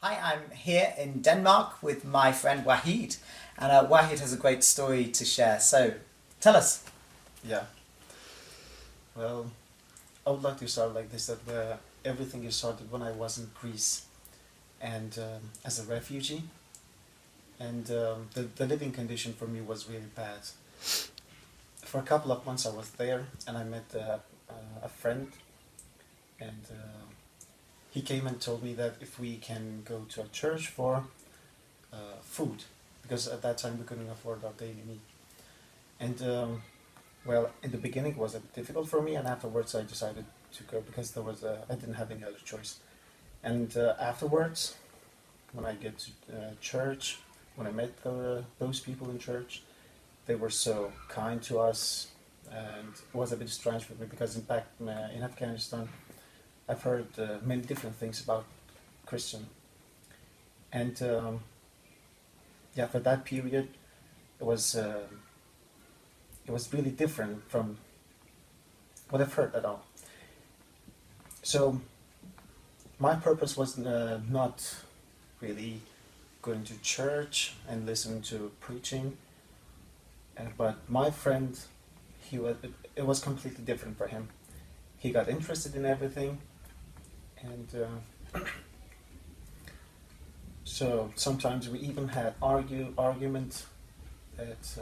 Hi, I'm here in Denmark with my friend Wahid, and Wahid has a great story to share. So, tell us. Yeah, well, I would like to start like this that everything started when I was in Greece and as a refugee, and the living condition for me was really bad. For a couple of months I was there and I met a friend, and he came and told me that if we can go to a church for food, because at that time we couldn't afford our daily need. And well, in the beginning it was a bit difficult for me, and afterwards I decided to go because I didn't have any other choice. And afterwards, when I get to church, when I met those people in church, they were so kind to us, and it was a bit strange for me because in Afghanistan, I've heard many different things about Christian, and yeah, for that period, it was uh, it was really different from what I've heard at all. So my purpose was not really going to church and listening to preaching, but my friend, it was completely different for him. He got interested in everything, and so sometimes we even had argument that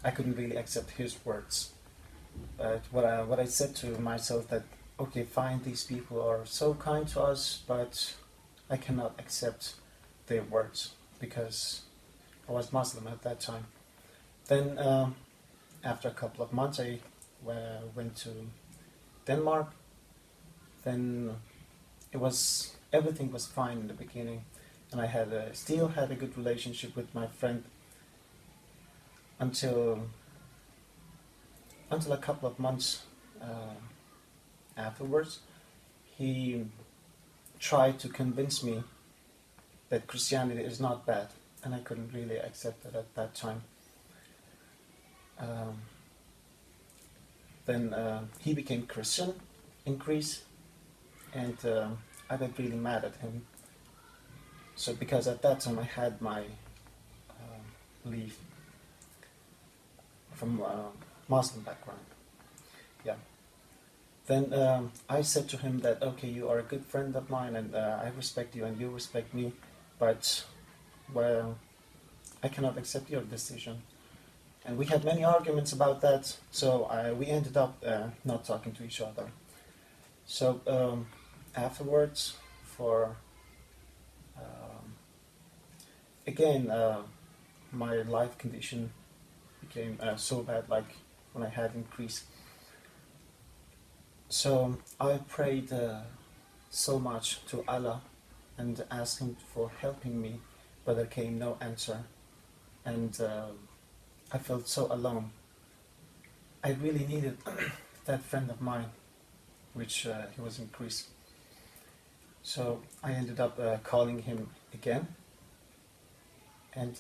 I couldn't really accept his words. But what I said to myself that okay, fine, these people are so kind to us, but I cannot accept their words because I was Muslim at that time. Then after a couple of months, I went to Denmark. Then it was everything was fine in the beginning, and I still had a good relationship with my friend until a couple of months afterwards. He tried to convince me that Christianity is not bad, and I couldn't really accept it at that time. Um, then he became Christian in Greece, and I got really mad at him. So because at that time I had my belief from Muslim background, yeah. Then I said to him that okay, you are a good friend of mine, and I respect you, and you respect me, but well, I cannot accept your decision. And we had many arguments about that, so we ended up not talking to each other. So afterwards, for um, again, my life condition became so bad, like when I had increased. So I prayed so much to Allah and asked Him for helping me, but there came no answer, and I felt so alone. I really needed that friend of mine, which he was in Greece. So I ended up calling him again, and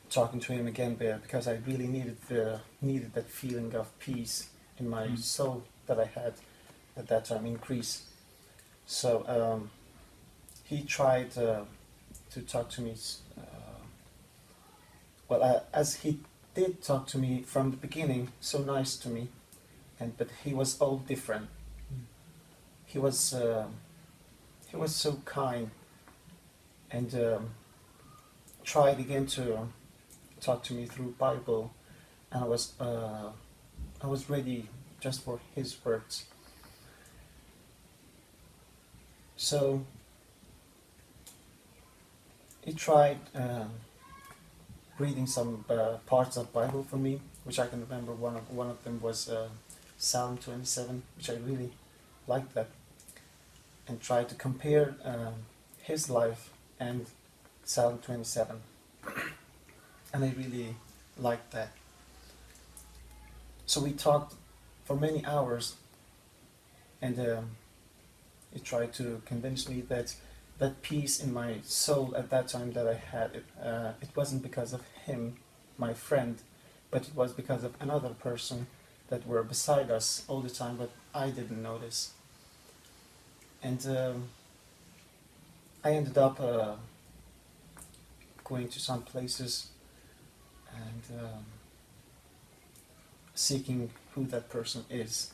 talking to him again there because I really needed that feeling of peace in my soul that I had at that time in Greece. So he tried to talk to me. As he did talk to me from the beginning, so nice to me, and but he was all different. He was so kind, and tried again to talk to me through Bible, and I was ready just for his words. So he tried reading some parts of Bible for me, which I can remember. One of them was Psalm 27, which I really liked that, and tried to compare his life and Psalm 27, and I really liked that. So we talked for many hours, and he tried to convince me that that peace in my soul at that time that I had, it wasn't because of him, my friend, but it was because of another person that were beside us all the time, but I didn't notice. And I ended up going to some places and seeking who that person is.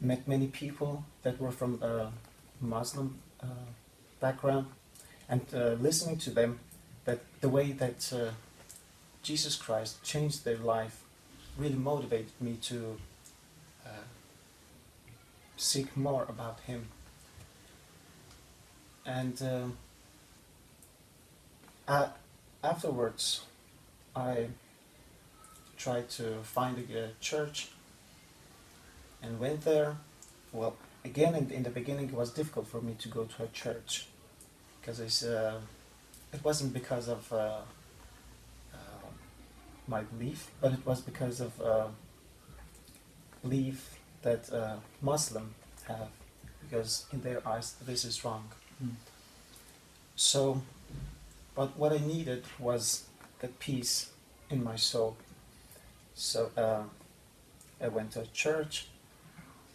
Met many people that were from a Muslim background, and listening to them, that the way that Jesus Christ changed their life really motivated me to seek more about Him. And afterwards, I tried to find a church and went there. Well, again, in the beginning, it was difficult for me to go to a church because it wasn't because of my belief, but it was because of belief that Muslim have, because in their eyes this is wrong. So, but what I needed was that peace in my soul. So I went to a church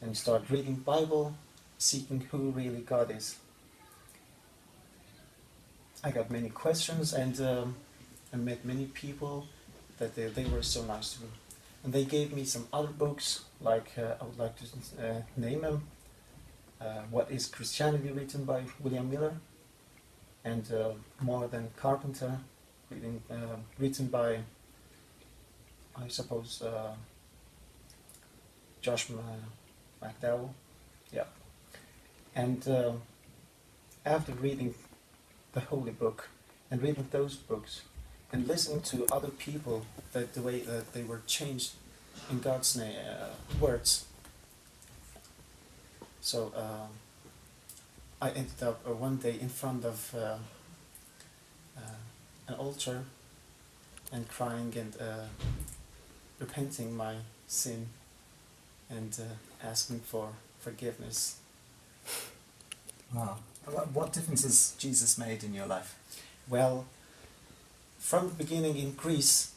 and started reading Bible, seeking who really God is. I got many questions, and I met many people that they were so nice to me. And they gave me some other books, like I would like to name them. What is Christianity, written by William Miller, and More Than Carpenter, written by, I suppose, Josh McDowell. Yeah. And after reading the Holy Book and reading those books and listening to other people, that the way that they were changed in God's words, so I ended up one day in front of an altar and crying and repenting my sin and asking for forgiveness. Wow. What difference has Jesus made in your life? Well, from the beginning in Greece,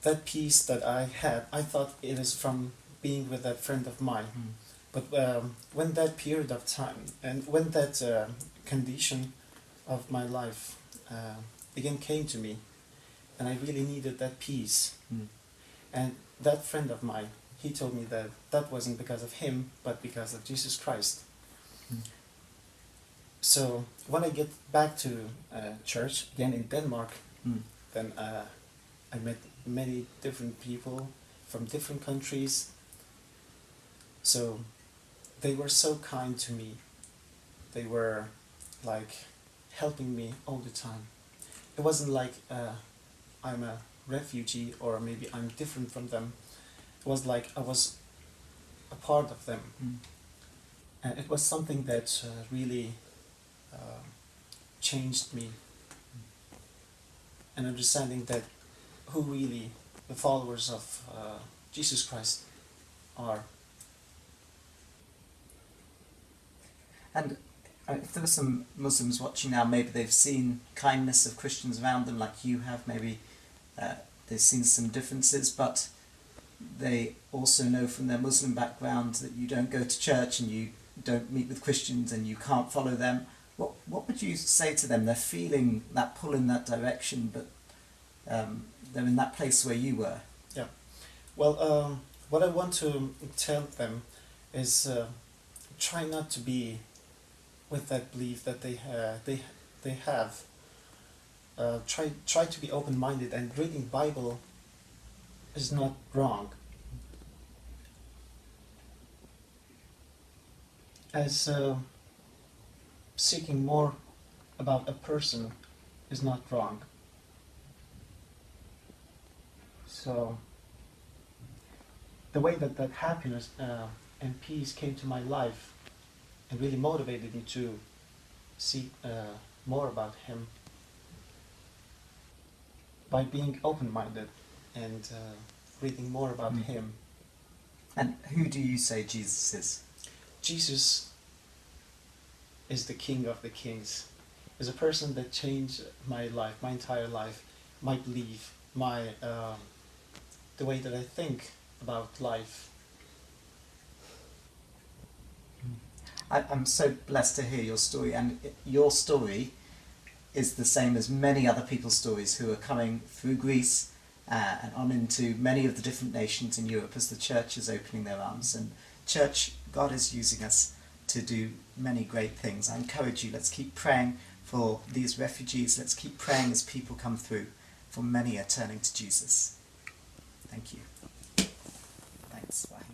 that peace that I had, I thought it is from being with that friend of mine. But when that period of time and when that condition of my life again came to me, and I really needed that peace, and that friend of mine, he told me that that wasn't because of him, but because of Jesus Christ. So when I get back to church again in Denmark, then I met many different people from different countries. So they were so kind to me. They were like helping me all the time. It wasn't like I'm a refugee or maybe I'm different from them. It was like I was a part of them. And it was something that really changed me. And understanding that who really the followers of Jesus Christ are. And if there are some Muslims watching now, maybe they've seen kindness of Christians around them like you have, maybe they've seen some differences, but they also know from their Muslim background that you don't go to church and you don't meet with Christians and you can't follow them. What would you say to them? They're feeling that pull in that direction, but they're in that place where you were. Yeah. Well, what I want to tell them is try not to be with that belief that they have. Try to be open-minded, and reading Bible is not wrong. As seeking more about a person is not wrong. So the way that happiness and peace came to my life and really motivated me to seek more about Him by being open-minded and reading more about Him. And who do you say Jesus is? Jesus is the King of the Kings. Is a person that changed my life, my entire life, my belief, my the way that I think about life. I'm so blessed to hear your story, and your story is the same as many other people's stories who are coming through Greece and on into many of the different nations in Europe as the church is opening their arms. And church, God is using us to do many great things. I encourage you, let's keep praying for these refugees. Let's keep praying as people come through, for many are turning to Jesus. Thank you. Thanks. Bye.